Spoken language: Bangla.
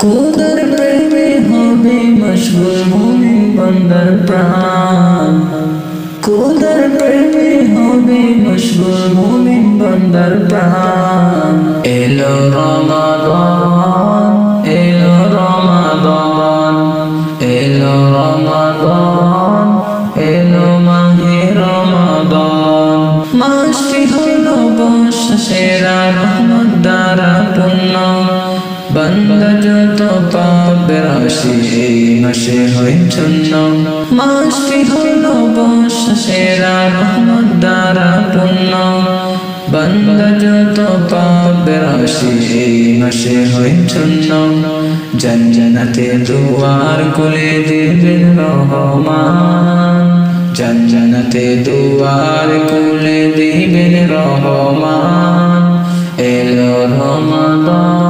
খোদার প্রেমে হবে মশগুল মুমিন বান্দার প্রাণ খোদার প্রেমে হবে মশগুল মুমিন বান্দার প্রাণ এলো রমাদান এলো রমাদান এলো রমাদান এলো মাহে রমাদান মাসটি হলো বর্ষা সেরা রহমত দ্বারা পূর্ণ বান্দা যত পাপে রাশি এই মাসে হয় চূর্ণ মাসটি হলো বর্ষা সেরা রহমত দ্বারা পূর্ণ বান্দা যত পাপে রাশি এই মাসে হয় চূর্ণ জান্নাতে দুয়ার খুলে দিবেন রহমান জান্নাতে দুয়ার খুলে দিবেন রহমান এলো রমাদান